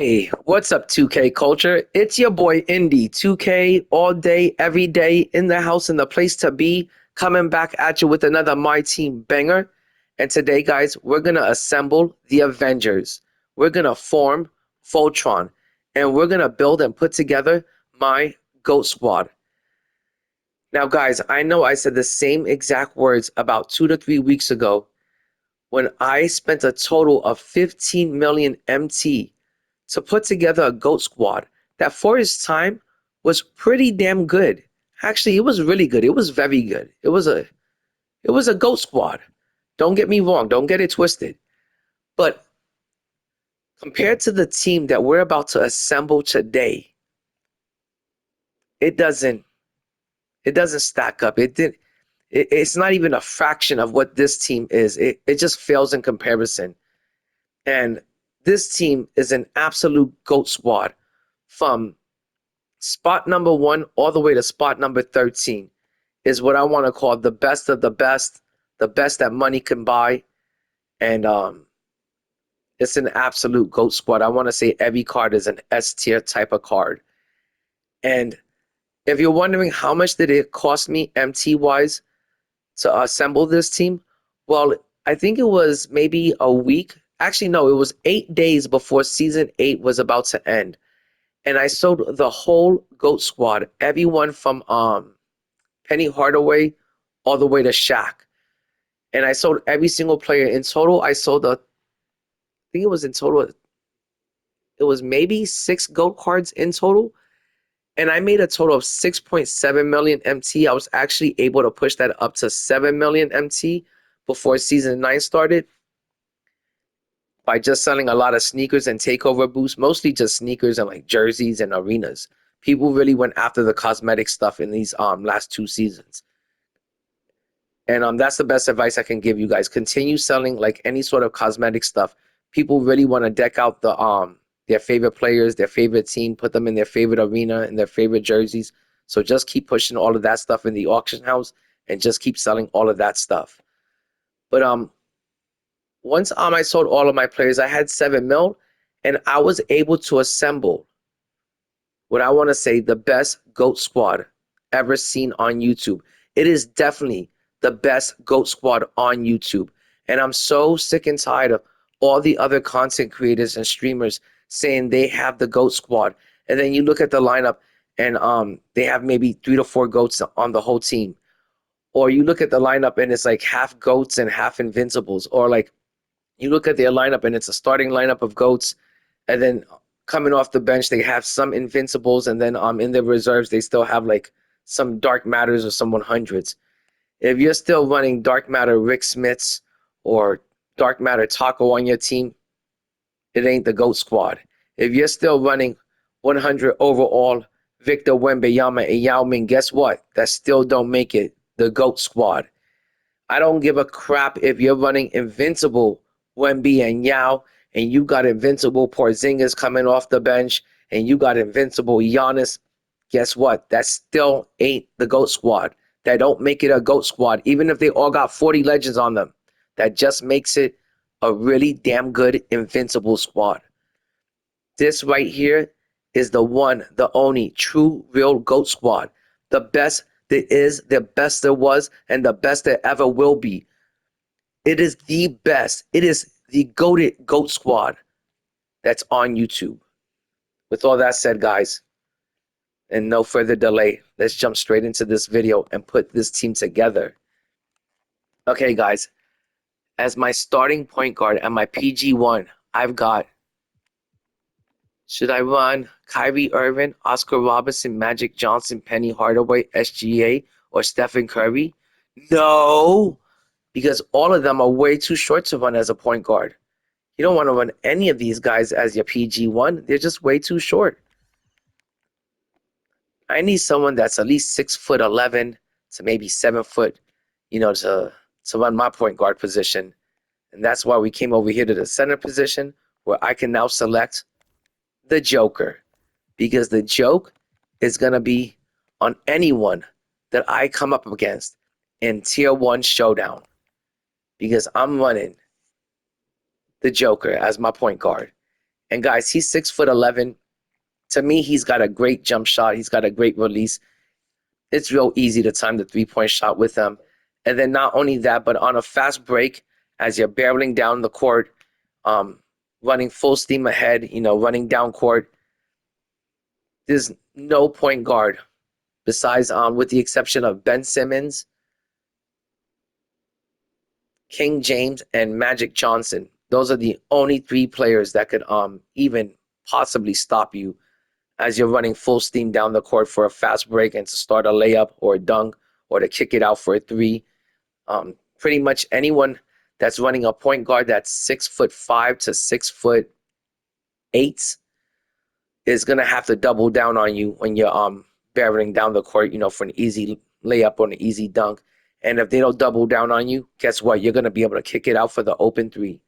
Hey, what's up, 2K culture? It's your boy Indy, 2K all day, every day, in the house, in the place to be, coming back at you with another My Team banger. And today, guys, we're gonna assemble the Avengers. We're gonna form Voltron, and we're gonna build and put together my GOAT squad. Now, guys, I know I said the same exact words about 2 to 3 weeks ago when I spent a total of 15 million MT to put together a GOAT squad that for his time was pretty damn good. Actually, it was really good. It was very good. It was a GOAT squad. Don't get me wrong. Don't get it twisted. But compared to the team that we're about to assemble today, it doesn't it doesn't stack up. It's not even a fraction of what this team is. It just fails in comparison. And this team is an absolute GOAT squad from spot number 1 all the way to spot number 13 is what I want to call the best of the best that money can buy. And it's an absolute GOAT squad. I want to say every card is an S tier type of card. And if you're wondering how much did it cost me MT wise to assemble this team, well, I think it was maybe a week. Actually, no, it was 8 days before season 8 was about to end. And I sold the whole GOAT squad, everyone from Penny Hardaway all the way to Shaq. And I sold every single player. In total, I sold I think it was in total, it was maybe 6 GOAT cards in total. And I made a total of 6.7 million MT. I was actually able to push that up to 7 million MT before season 9 started by just selling a lot of sneakers and takeover boosts, mostly just sneakers and like jerseys and arenas. People really went after the cosmetic stuff in these last 2 seasons. And that's the best advice I can give you guys. Continue selling like any sort of cosmetic stuff. People really want to deck out their favorite players, their favorite team, put them in their favorite arena and their favorite jerseys. So just keep pushing all of that stuff in the auction house and just keep selling all of that stuff. But once I sold all of my players, I had 7 mil and I was able to assemble what I want to say the best GOAT squad ever seen on YouTube. It is definitely the best GOAT squad on YouTube. And I'm so sick and tired of all the other content creators and streamers saying they have the GOAT squad. And then you look at the lineup and they have maybe 3 to 4 GOATs on the whole team. Or you look at the lineup and it's like half GOATs and half Invincibles. Or like you look at their lineup and it's a starting lineup of GOATs, and then coming off the bench they have some Invincibles, and then in their reserves they still have like some Dark Matters or some 100s. If you're still running Dark Matter Rick Smiths or Dark Matter Taco on your team, it ain't the GOAT squad. If you're still running 100 overall Victor Wembanyama and Yao Ming, guess what? That still don't make it the GOAT squad. I don't give a crap if you're running Invincible Wemby and Yao, and you got Invincible Porzingis coming off the bench, and you got Invincible Giannis. Guess what? That still ain't the GOAT squad. That don't make it a GOAT squad, even if they all got 40 legends on them. That just makes it a really damn good Invincible squad. This right here is the one, the only true, real GOAT squad. The best there is, the best there was, and the best there ever will be. It is the best. It is the GOATed GOAT squad that's on YouTube. With all that said, guys, and no further delay, let's jump straight into this video and put this team together. Okay, guys, as my starting point guard and my PG1, I've got, should I run Kyrie Irving, Oscar Robertson, Magic Johnson, Penny Hardaway, SGA, or Stephen Curry? No, because all of them are way too short to run as a point guard. You don't want to run any of these guys as your PG1. They're just way too short. I need someone that's at least 6'11" to maybe 7 foot, to run my point guard position. And that's why we came over here to the center position, where I can now select the Joker, because the joke is going to be on anyone that I come up against in Tier 1 Showdown, because I'm running the Joker as my point guard. And guys, he's 6'11". To me, he's got a great jump shot. He's got a great release. It's real easy to time the 3-point shot with him. And then not only that, but on a fast break, as you're barreling down the court, running full steam ahead, running down court, there's no point guard besides, with the exception of Ben Simmons, King James, and Magic Johnson. Those are the only 3 players that could even possibly stop you as you're running full steam down the court for a fast break and to start a layup or a dunk or to kick it out for a 3. Pretty much anyone that's running a point guard that's 6'5" to 6'8" is gonna have to double down on you when you're barreling down the court, for an easy layup or an easy dunk. And if they don't double down on you, guess what? You're gonna be able to kick it out for the open 3.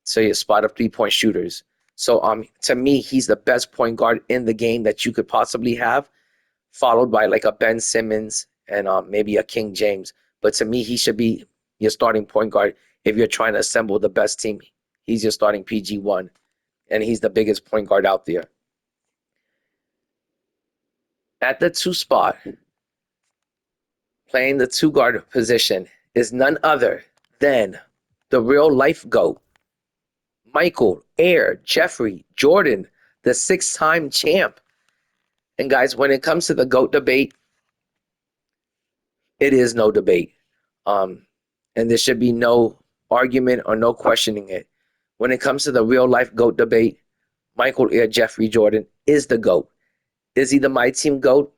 So you spot up 3-point shooters. So to me, he's the best point guard in the game that you could possibly have, followed by like a Ben Simmons and maybe a King James. But to me, he should be your starting point guard if you're trying to assemble the best team. He's your starting PG1, and he's the biggest point guard out there. At the 2 spot, playing the 2 guard position is none other than the real life GOAT, Michael Air Jeffrey Jordan, the 6-time champ. And guys, when it comes to the GOAT debate, it is no debate. And there should be no argument or no questioning it. When it comes to the real life GOAT debate, Michael Air Jeffrey Jordan is the GOAT. Is he the MyTeam GOAT?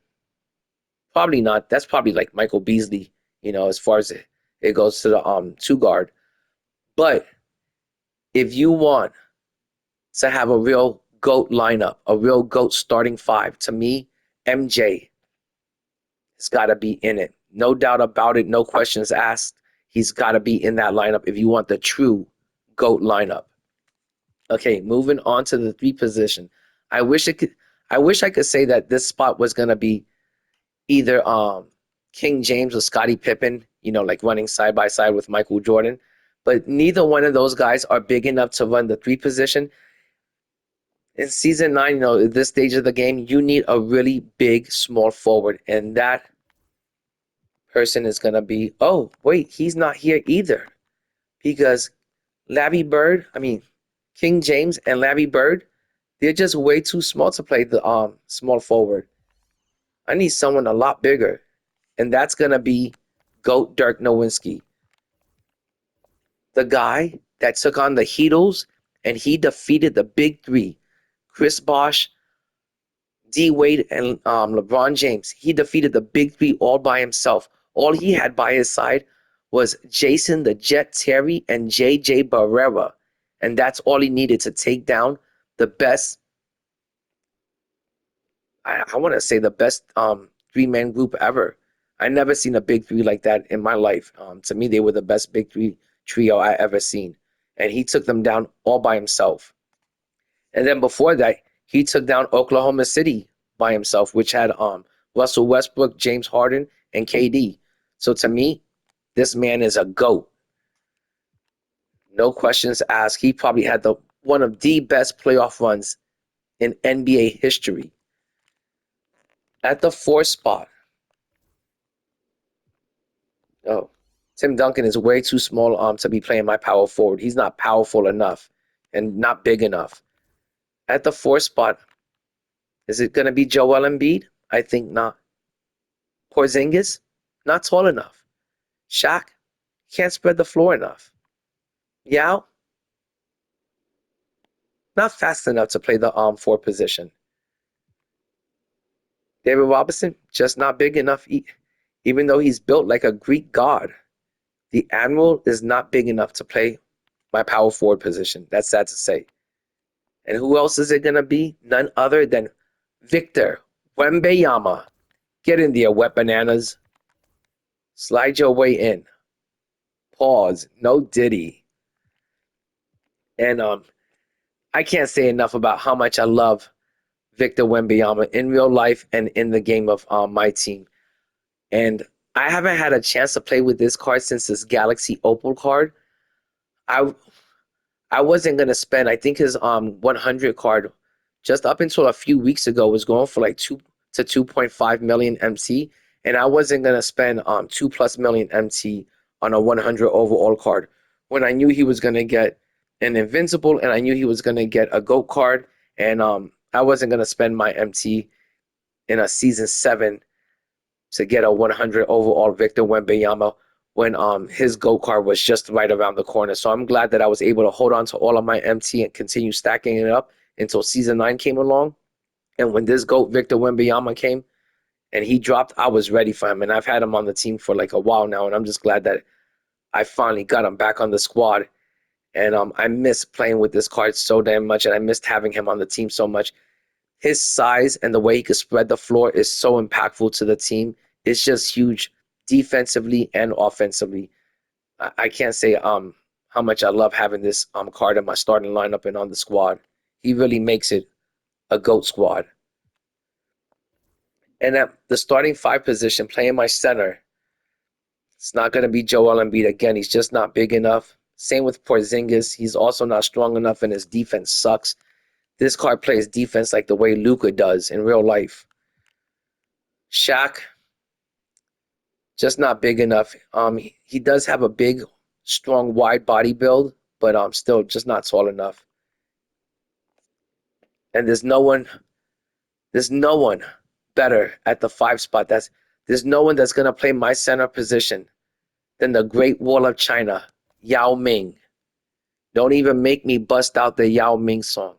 Probably not. That's probably like Michael Beasley, as far as it goes to the 2 guard. But if you want to have a real GOAT lineup, a real GOAT starting 5, to me, MJ has got to be in it. No doubt about it. No questions asked. He's got to be in that lineup if you want the true GOAT lineup. Okay, moving on to the 3 position. I wish I could say that this spot was gonna be either King James or Scottie Pippen, like running side by side with Michael Jordan. But neither one of those guys are big enough to run the 3 position. In season 9, at this stage of the game, you need a really big small forward, and that person is gonna be, oh wait, he's not here either, because King James and Larry Bird, they're just way too small to play the small forward. I need someone a lot bigger, and that's gonna be GOAT Dirk Nowitzki, the guy that took on the Heatles and he defeated the big 3, Chris Bosh, D Wade, and LeBron James. He defeated the big 3 all by himself. All he had by his side was Jason the Jet Terry and JJ Barrera, and that's all he needed to take down the best. I want to say the best 3-man group ever. I never seen a big 3 like that in my life. To me, they were the best big 3 trio I ever seen, and he took them down all by himself. And then before that, he took down Oklahoma City by himself, which had Russell Westbrook, James Harden, and KD. So to me, this man is a GOAT. No questions asked. He probably had one of the best playoff runs in NBA history. At the 4th spot, Tim Duncan is way too small to be playing my power forward. He's not powerful enough and not big enough. At the 4th spot, is it going to be Joel Embiid? I think not. Porzingis? Not tall enough. Shaq? Can't spread the floor enough. Yao? Not fast enough to play the 4 position. David Robinson? Just not big enough, even though he's built like a Greek god. The Admiral is not big enough to play my power forward position. That's sad to say. And who else is it going to be? None other than Victor Wembanyama. Get in there, wet bananas. Slide your way in. Pause. No Diddy. And I can't say enough about how much I love Victor Wembanyama in real life and in the game of MyTeam. And I haven't had a chance to play with this card since this Galaxy Opal card. I I wasn't gonna spend. I think his 100 card just up until a few weeks ago was going for like 2 to 2.5 million MT, and I wasn't gonna spend 2+ million MT on a 100 overall card when I knew he was gonna get an invincible and I knew he was gonna get a GOAT card, and I wasn't gonna spend my MT in a season 7 to get a 100 overall Victor Wembanyama when his GOAT card was just right around the corner. So I'm glad that I was able to hold on to all of my MT and continue stacking it up until season 9 came along. And when this GOAT Victor Wembanyama came and he dropped, I was ready for him. And I've had him on the team for like a while now, and I'm just glad that I finally got him back on the squad. And I miss playing with this card so damn much, and I missed having him on the team so much. His size and the way he could spread the floor is so impactful to the team. It's just huge defensively and offensively. I can't say how much I love having this card in my starting lineup and on the squad. He really makes it a GOAT squad. And at the starting 5 position, playing my center, it's not going to be Joel Embiid again. He's just not big enough. Same with Porzingis. He's also not strong enough, and his defense sucks. This card plays defense like the way Luka does in real life. Shaq, just not big enough. He does have a big, strong, wide body build, but still just not tall enough. And there's no one better at the 5 spot. There's no one that's gonna play my center position than the Great Wall of China, Yao Ming. Don't even make me bust out the Yao Ming song.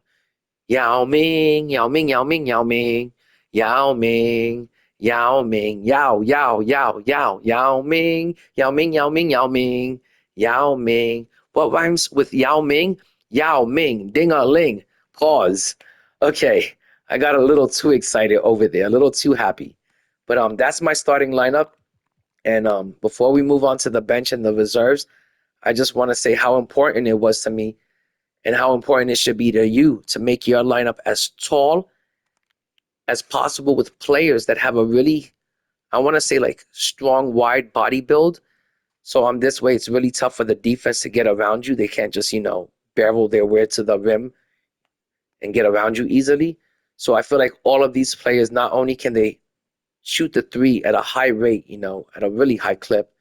Yao Ming, Yao Ming, Yao Ming, Yao Ming, Yao Ming, Yao Ming, Yao, Yao, Yao, Yao, Yao Ming, Yao Ming, Yao Ming, Yao Ming, Yao Ming. What rhymes with Yao Ming? Yao Ming, ding-a-ling. Pause. Okay, I got a little too excited over there, a little too happy. But that's my starting lineup. And before we move on to the bench and the reserves, I just want to say how important it was to me and how important it should be to you to make your lineup as tall as possible with players that have a really, I want to say, like strong, wide body build. So this way, it's really tough for the defense to get around you. They can't just, barrel their way to the rim and get around you easily. So I feel like all of these players, not only can they shoot the 3 at a high rate, at a really high clip,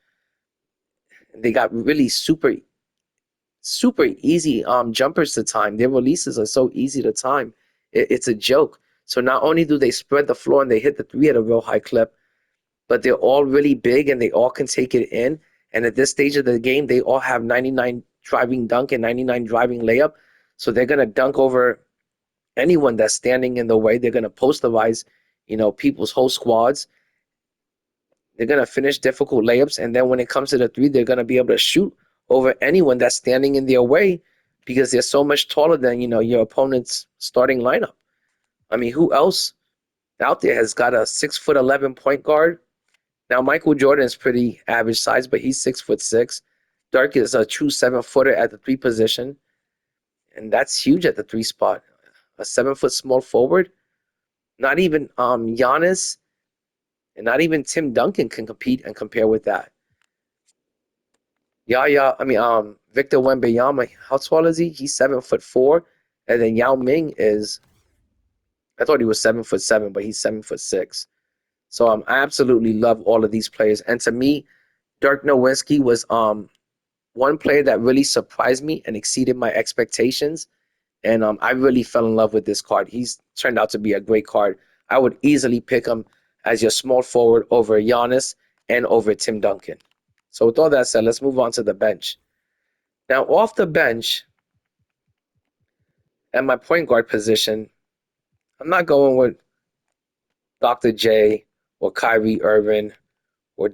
they got really super easy jumpers to time. Their releases are so easy to time. It's a joke. So not only do they spread the floor and they hit the 3 at a real high clip, but they're all really big and they all can take it in. And at this stage of the game, they all have 99 driving dunk and 99 driving layup. So they're going to dunk over anyone that's standing in the way. They're going to posterize, people's whole squads. They're going to finish difficult layups. And then when it comes to the 3, they're going to be able to shoot over anyone that's standing in their way because they're so much taller than, your opponent's starting lineup. I mean, who else out there has got a 6'11" point guard? Now, Michael Jordan is pretty average size, but he's 6'6". Dirk is a true 7-footer at the 3 position, and that's huge at the 3 spot. A 7-foot small forward. Not even Giannis and not even Tim Duncan can compete and compare with that. Victor Wembanyama, how tall is he? He's 7'4", and then Yao Ming is, I thought he was 7'7", but he's 7'6". So I absolutely love all of these players, and to me, Dirk Nowitzki was one player that really surprised me and exceeded my expectations, and I really fell in love with this card. He's turned out to be a great card. I would easily pick him as your small forward over Giannis and over Tim Duncan. So with all that said, let's move on to the bench. Now, off the bench, at my point guard position, I'm not going with Dr. J or Kyrie Irving or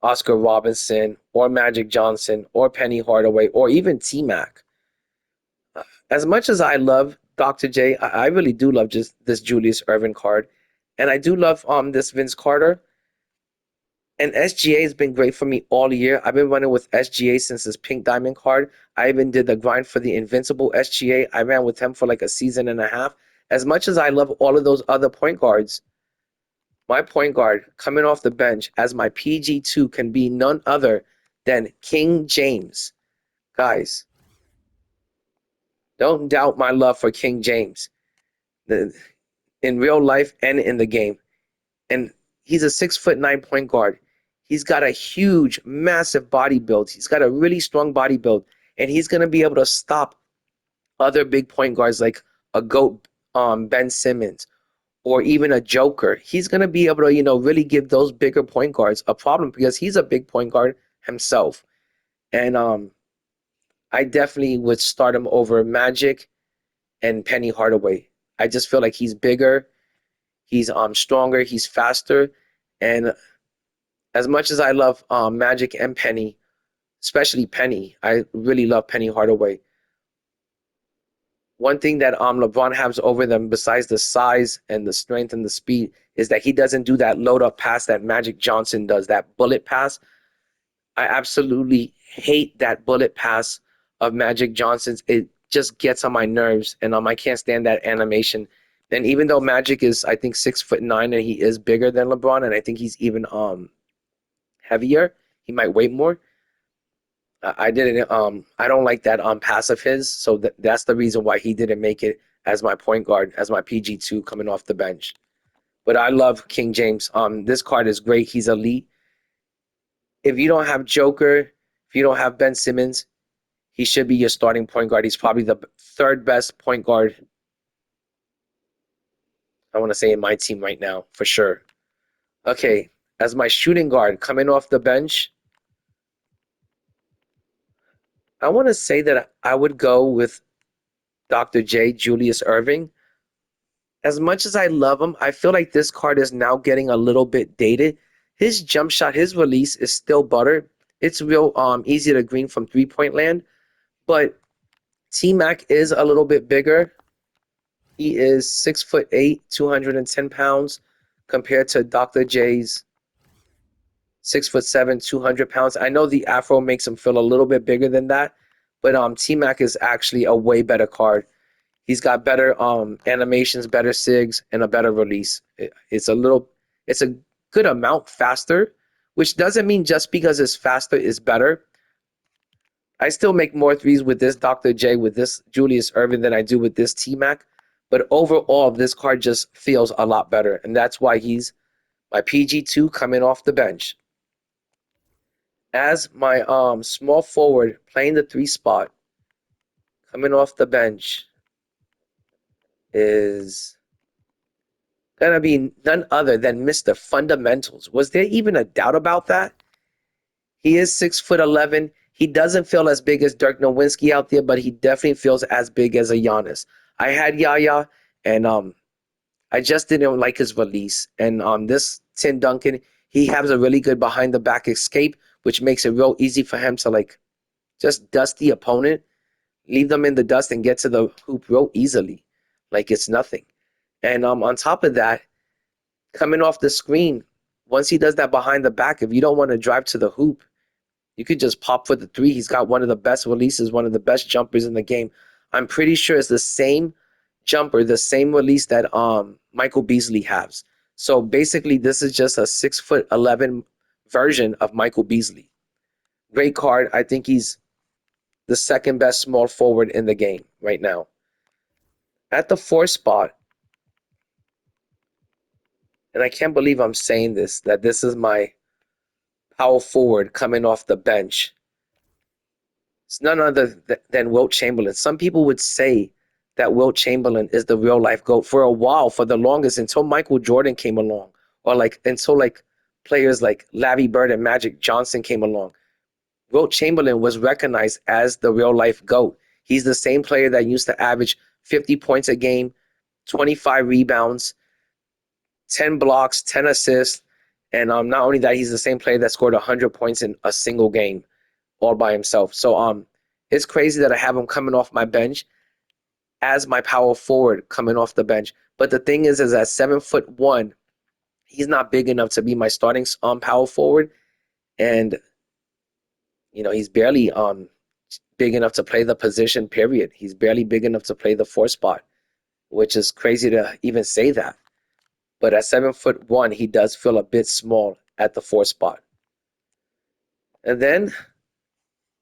Oscar Robinson or Magic Johnson or Penny Hardaway or even T-Mac. As much as I love Dr. J, I really do love just this Julius Irving card. And I do love this Vince Carter. And SGA has been great for me all year. I've been running with SGA since his Pink Diamond card. I even did the grind for the Invincible SGA. I ran with him for like a season and a half. As much as I love all of those other point guards, my point guard coming off the bench as my PG2 can be none other than King James. Guys, Don't doubt my love for King James, in real life and in the game. And he's a 6'9" point guard. He's got a huge, massive body build. He's got a really strong body build, and he's gonna be able to stop other big point guards like a goat, Ben Simmons, or even a Joker. He's gonna be able to, really give those bigger point guards a problem because he's a big point guard himself. And I definitely would start him over Magic and Penny Hardaway. I just feel like he's bigger, he's stronger, he's faster, and as much as I love Magic and Penny, especially Penny, I really love Penny Hardaway. One thing that LeBron has over them, besides the size and the strength and the speed, is that he doesn't do that load up pass that Magic Johnson does, that bullet pass. I absolutely hate that bullet pass of Magic Johnson's. It just gets on my nerves, and I can't stand that animation. And even though Magic is, I think, 6'9", and he is bigger than LeBron, and I think he's even heavier, he might weigh more. I didn't. I don't like that pass of his, so that's the reason why he didn't make it as my point guard, as my PG2 coming off the bench. But I love King James. This card is great. He's elite. If you don't have Joker, if you don't have Ben Simmons, he should be your starting point guard. He's probably the third best point guard, I want to say, in my team right now, for sure. Okay, as my shooting guard coming off the bench, I want to say that I would go with Dr. J, Julius Irving. As much as I love him, I feel like this card is now getting a little bit dated. His jump shot, his release is still butter. It's real easy to green from 3-point land, but T-Mac is a little bit bigger. He is 6'8", 210 pounds, compared to Dr. J's 6'7", 200 pounds. I know the Afro makes him feel a little bit bigger than that, but T-Mac is actually a way better card. He's got better animations, better SIGs, and a better release. It's a good amount faster, which doesn't mean just because it's faster is better. I still make more threes with this Dr. J, with this Julius Irving, than I do with this T-Mac. But overall, this card just feels a lot better, and that's why he's my PG2 coming off the bench. As my small forward playing the 3 spot coming off the bench is gonna be none other than Mr. Fundamentals. Was there even a doubt about that? He is 6'11". He doesn't feel as big as Dirk Nowitzki out there, but he definitely feels as big as a Giannis. I had Yaya, and I just didn't like his release. And this Tim Duncan, he has a really good behind the back escape, which makes it real easy for him to like just dust the opponent, leave them in the dust, and get to the hoop real easily, like it's nothing. And on top of that, coming off the screen, once he does that behind the back, if you don't want to drive to the hoop, you could just pop for the 3. He's got one of the best releases, one of the best jumpers in the game. I'm pretty sure it's the same jumper, the same release that Michael Beasley has. So basically, this is just a 6'11" version of Michael Beasley. Great card. I think he's the second best small forward in the game right now. At the 4 spot, and I can't believe I'm saying this, that this is my power forward coming off the bench. It's none other than Wilt Chamberlain. Some people would say that Wilt Chamberlain is the real life GOAT for a while, for the longest, until Michael Jordan came along, or until players like Larry Bird and Magic Johnson came along. Wilt Chamberlain was recognized as the real life GOAT. He's the same player that used to average 50 points a game, 25 rebounds, 10 blocks, 10 assists, and not only that, he's the same player that scored 100 points in a single game all by himself. So it's crazy that I have him coming off my bench as my power forward coming off the bench. But the thing is at 7'1", he's not big enough to be my starting power forward, and he's barely big enough to play the position. Period. He's barely big enough to play the 4 spot, which is crazy to even say that. But at 7'1", he does feel a bit small at the 4 spot. And then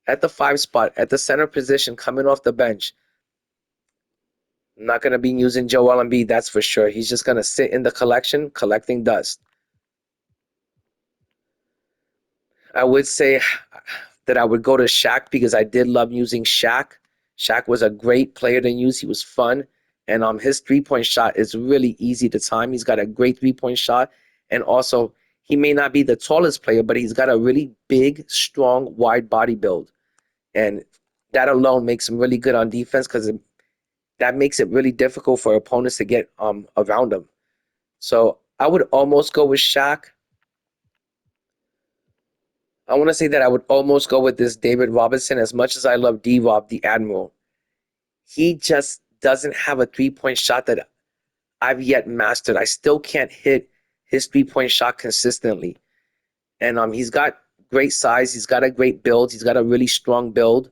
at the 5 spot, at the center position, coming off the bench, I'm not going to be using Joel Embiid, that's for sure. He's just going to sit in the collection, collecting dust. I would say that I would go to Shaq because I did love using Shaq. Shaq was a great player to use. He was fun. And his 3-point shot is really easy to time. He's got a great 3-point shot. And also, he may not be the tallest player, but he's got a really big, strong, wide body build. And that alone makes him really good on defense because that makes it really difficult for opponents to get around him. So I would almost go with Shaq. I want to say that I would almost go with this David Robinson. As much as I love D-Rob, the Admiral, he just doesn't have a 3-point shot that I've yet mastered. I still can't hit his 3-point shot consistently. And he's got great size. He's got a great build. He's got a really strong build.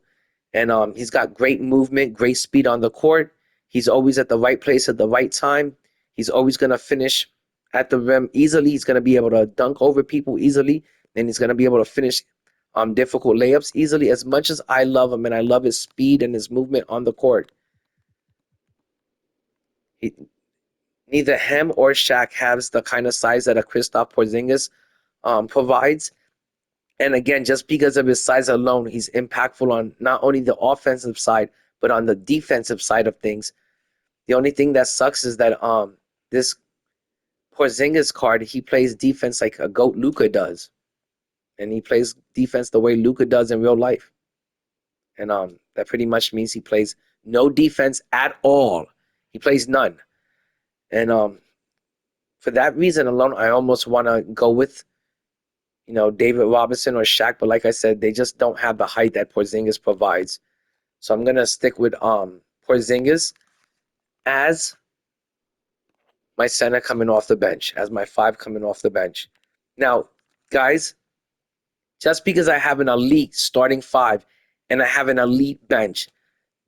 And he's got great movement, great speed on the court. He's always at the right place at the right time. He's always going to finish at the rim easily. He's going to be able to dunk over people easily. And he's going to be able to finish difficult layups easily. As much as I love him and I love his speed and his movement on the court, he, neither him or Shaq has the kind of size that a Kristaps Porzingis provides. And again, just because of his size alone, he's impactful on not only the offensive side, but on the defensive side of things. The only thing that sucks is that this Porzingis card, he plays defense like a GOAT Luka does. And he plays defense the way Luka does in real life. And that pretty much means he plays no defense at all. He plays none. And for that reason alone, I almost want to go with, David Robinson or Shaq. But like I said, they just don't have the height that Porzingis provides. So I'm going to stick with Porzingis as my center coming off the bench, as my 5 coming off the bench. Now, guys, just because I have an elite starting 5 and I have an elite bench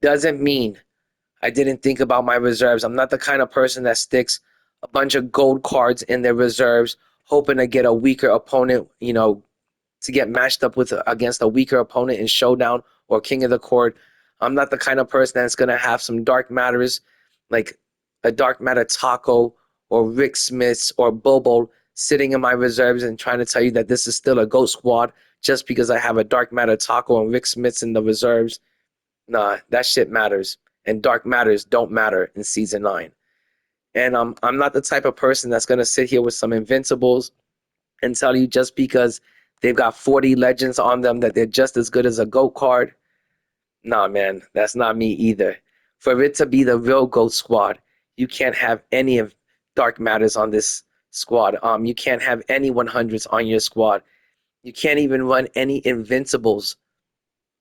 doesn't mean I didn't think about my reserves. I'm not the kind of person that sticks a bunch of gold cards in their reserves, hoping to get a weaker opponent, to get matched up with against a weaker opponent in showdown or king of the court. I'm not the kind of person that's going to have some dark matters like a dark matter Taco or Rick Smiths or Bobo sitting in my reserves and trying to tell you that this is still a GOAT squad just because I have a dark matter Taco and Rick Smiths in the reserves. Nah, that shit matters. And dark matters don't matter in season 9. And I'm not the type of person that's going to sit here with some invincibles and tell you just because they've got 40 legends on them that they're just as good as a GOAT card. Nah, man, that's not me either. For it to be the real GOAT squad, you can't have any of Dark Matters on this squad. You can't have any 100s on your squad. You can't even run any Invincibles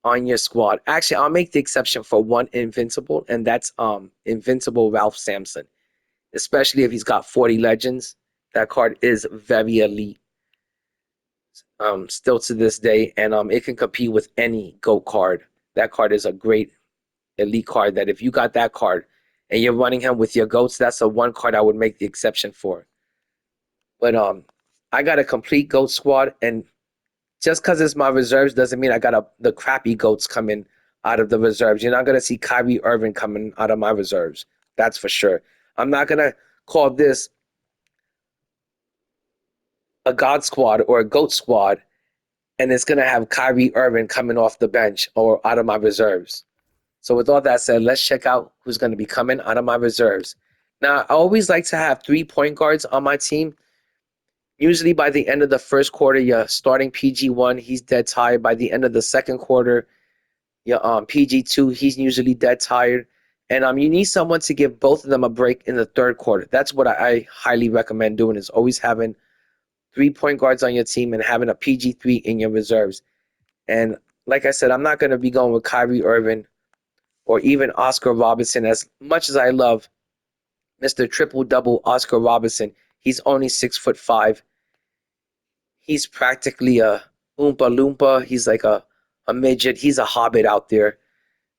on your squad. Actually, I'll make the exception for one Invincible, and that's Invincible Ralph Sampson. Especially if he's got 40 legends. That card is very elite. Still to this day, and it can compete with any GOAT card. That card is a great elite card that if you got that card and you're running him with your GOATs, that's the one card I would make the exception for. But I got a complete GOAT squad, and just because it's my reserves doesn't mean I got the crappy GOATs coming out of the reserves. You're not going to see Kyrie Irving coming out of my reserves. That's for sure. I'm not going to call this a God squad or a GOAT squad, and it's going to have Kyrie Irving coming off the bench or out of my reserves. So with all that said, let's check out who's going to be coming out of my reserves. Now, I always like to have 3 point guards on my team. Usually by the end of the first quarter, you're starting PG1, he's dead tired. By the end of the second quarter, you're PG2, he's usually dead tired. And you need someone to give both of them a break in the third quarter. That's what I highly recommend doing, is always having 3 point guards on your team and having a PG3 in your reserves. And like I said, I'm not going to be going with Kyrie Irving or even Oscar Robertson. As much as I love Mr. Triple Double Oscar Robertson, he's only 6'5". He's practically a Oompa Loompa. He's like a midget. He's a hobbit out there.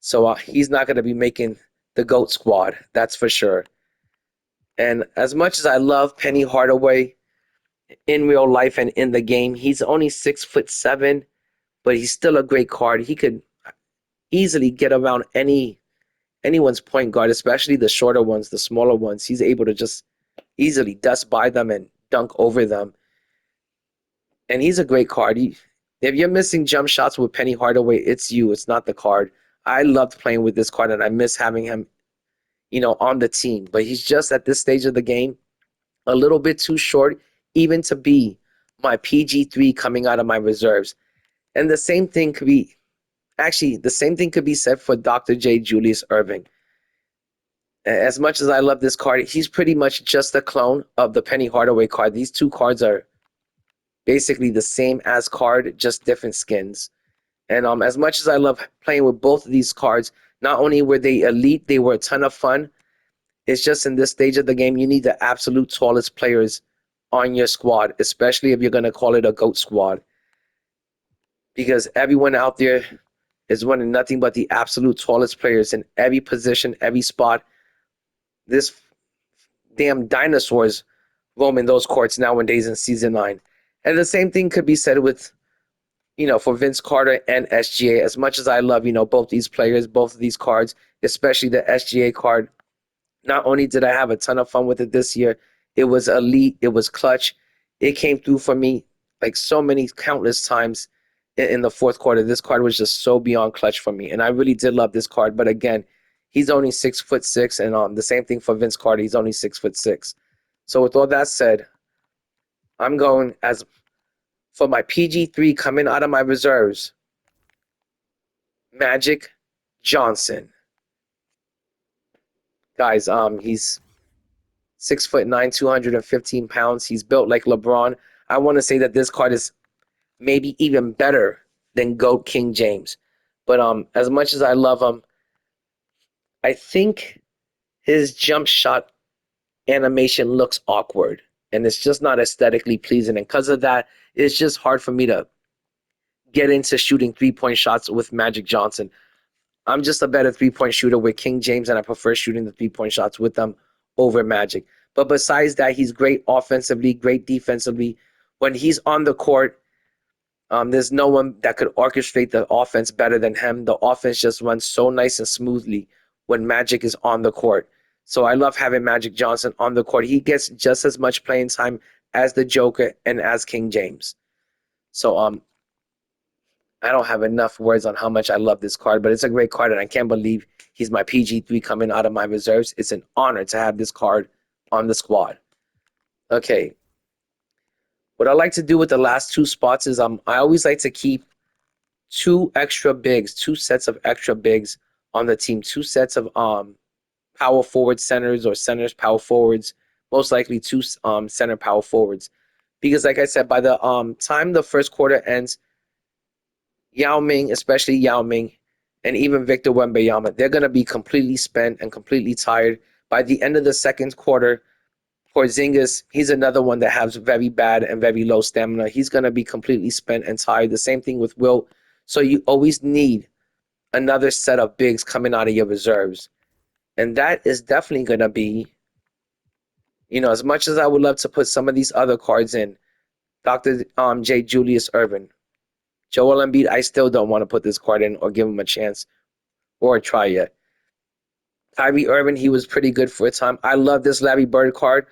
So he's not going to be making the GOAT squad. That's for sure. And as much as I love Penny Hardaway in real life and in the game, he's only 6'7", but he's still a great card. He could easily get around any anyone's point guard, especially the shorter ones, the smaller ones. He's able to just easily dust by them and dunk over them. And he's a great card. If you're missing jump shots with Penny Hardaway, it's you. It's not the card. I loved playing with this card, and I miss having him, on the team. But he's just at this stage of the game a little bit too short, even to be my PG3 coming out of my reserves. And the same thing could be said for Dr. J. Julius Irving. As much as I love this card, he's pretty much just a clone of the Penny Hardaway card. These two cards are basically the same as card, just different skins. And as much as I love playing with both of these cards, not only were they elite, they were a ton of fun. It's just in this stage of the game, you need the absolute tallest players on your squad, especially if you're going to call it a GOAT squad. Because everyone out there is running nothing but the absolute tallest players in every position, every spot. This damn dinosaurs roaming those courts nowadays in Season 9. And the same thing could be said with, for Vince Carter and SGA. As much as I love, both these players, both of these cards, especially the SGA card, not only did I have a ton of fun with it this year, it was elite, it was clutch. It came through for me like so many countless times in the fourth quarter. This card was just so beyond clutch for me. And I really did love this card. But again, he's only 6'6", and the same thing for Vince Carter. He's only 6'6". So with all that said, I'm going as for my PG3 coming out of my reserves, Magic Johnson. Guys, he's 6'9", 215 pounds. He's built like LeBron. I want to say that this card is maybe even better than GOAT King James. But as much as I love him, I think his jump shot animation looks awkward. And it's just not aesthetically pleasing. And because of that, it's just hard for me to get into shooting three-point shots with Magic Johnson. I'm just a better three-point shooter with King James, and I prefer shooting the three-point shots with them over Magic. But besides that, he's great offensively, great defensively. When he's on the court, there's no one that could orchestrate the offense better than him. The offense just runs so nice and smoothly when Magic is on the court. So I love having Magic Johnson on the court. He gets just as much playing time as the Joker and as King James. So I don't have enough words on how much I love this card, but it's a great card, and I can't believe he's my PG3 coming out of my reserves. It's an honor to have this card on the squad. Okay. What I like to do with the last two spots is I always like to keep two sets of extra bigs on the team, two sets of power forward centers or centers power forwards, most likely two center power forwards. Because like I said, by the time the first quarter ends, Yao Ming, especially Yao Ming, and even Victor Wembanyama, they're going to be completely spent and completely tired. By the end of the second quarter, Porzingis, he's another one that has very bad and very low stamina. He's going to be completely spent and tired. The same thing with Wilt. So you always need another set of bigs coming out of your reserves. And that is definitely going to be, as much as I would love to put some of these other cards in, Dr. J. Julius Irvin, Joel Embiid, I still don't want to put this card in or give him a chance or a try yet. Kyrie Irving, he was pretty good for a time. I love this Larry Bird card.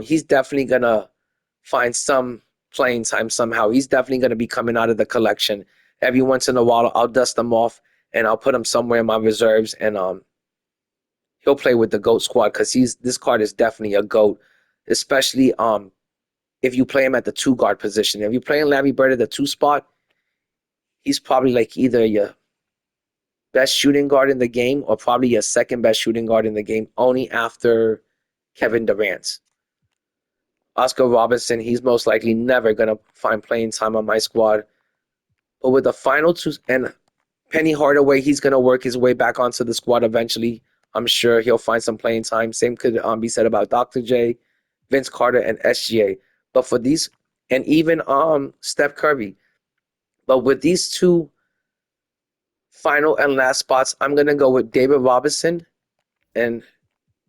He's definitely going to find some playing time somehow. He's definitely going to be coming out of the collection. Every once in a while, I'll dust him off, and I'll put him somewhere in my reserves, and he'll play with the GOAT squad because this card is definitely a GOAT, especially if you play him at the two guard position. If you're playing Larry Bird at the two spot, he's probably like either your best shooting guard in the game or probably your second best shooting guard in the game, only after Kevin Durant. Oscar Robertson, he's most likely never going to find playing time on my squad. But with the final two, and Penny Hardaway, he's going to work his way back onto the squad eventually. I'm sure he'll find some playing time. Same could be said about Dr. J, Vince Carter, and SGA. But for these, and even Steph Curry. But with these two final and last spots, I'm going to go with David Robinson and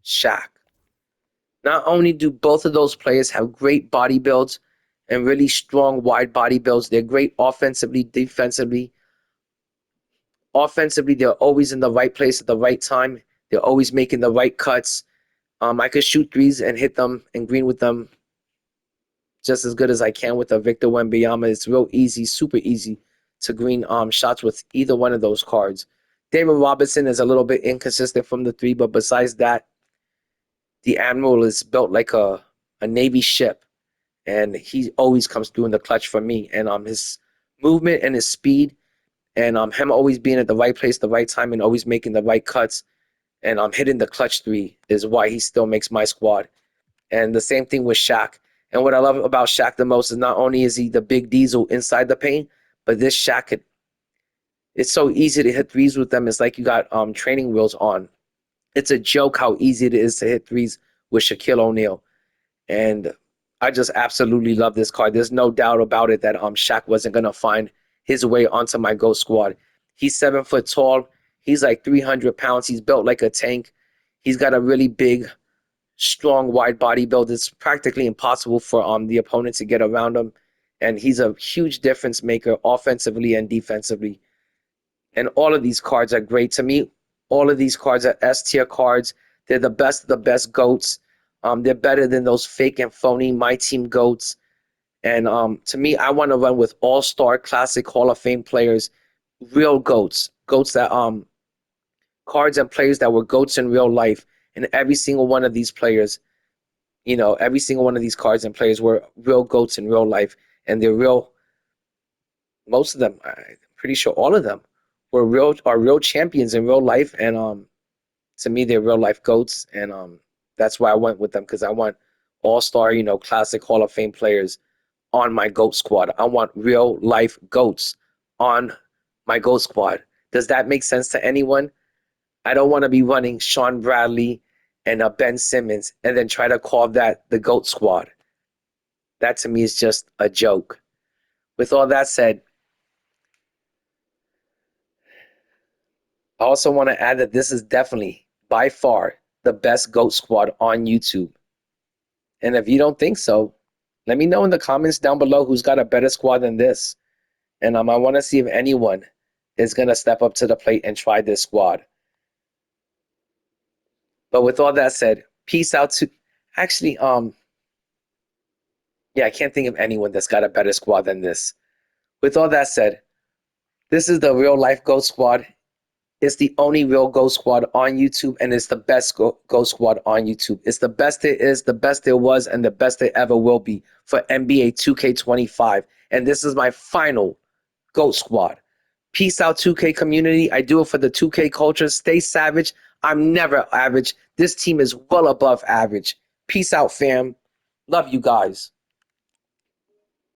Shaq. Not only do both of those players have great body builds and really strong wide body builds, they're great offensively, defensively. Offensively, they're always in the right place at the right time. They're always making the right cuts. I could shoot threes and hit them and green with them just as good as I can with a Victor Wembanyama. It's real easy, super easy to green shots with either one of those cards. David Robinson is a little bit inconsistent from the three, but besides that, the Admiral is built like a Navy ship, and he always comes through in the clutch for me. And his movement and his speed, and him always being at the right place, the right time, and always making the right cuts, and hitting the clutch three is why he still makes my squad. And the same thing with Shaq. And what I love about Shaq the most is not only is he the big diesel inside the paint, but this Shaq, it's so easy to hit threes with them. It's like you got training wheels on. It's a joke how easy it is to hit threes with Shaquille O'Neal. And I just absolutely love this card. There's no doubt about it that Shaq wasn't gonna find his way onto my Ghost squad. He's 7 foot tall. He's like 300 pounds. He's built like a tank. He's got a really big, strong, wide body build. It's practically impossible for the opponent to get around him. And he's a huge difference maker offensively and defensively. And all of these cards are great to me. All of these cards are S tier cards. They're the best of the best goats. They're better than those fake and phony MyTeam goats. And to me, I want to run with all-star classic Hall of Fame players, real goats. Goats that cards and players that were goats in real life. And every single one of these players, every single one of these cards and players were real goats in real life. And they're real, most of them, I'm pretty sure all of them are real champions in real life. And to me, they're real life goats. And that's why I went with them, because I want all-star, classic Hall of Fame players on my GOAT squad. I want real life GOATs on my GOAT squad. Does that make sense to anyone? I don't want to be running Sean Bradley and Ben Simmons and then try to call that the GOAT squad. That to me is just a joke. With all that said, I also want to add that this is definitely, by far, the best GOAT squad on YouTube. And if you don't think so, let me know in the comments down below who's got a better squad than this. And I want to see if anyone is going to step up to the plate and try this squad. But with all that said, peace out to... Actually, yeah, I can't think of anyone that's got a better squad than this. With all that said, this is the real life GOAT squad. It's the only real GOAT squad on YouTube, and it's the best GOAT squad on YouTube. It's the best it is, the best it was, and the best it ever will be for NBA 2K25. And this is my final GOAT squad. Peace out, 2K community. I do it for the 2K culture. Stay savage. I'm never average. This team is well above average. Peace out, fam. Love you guys.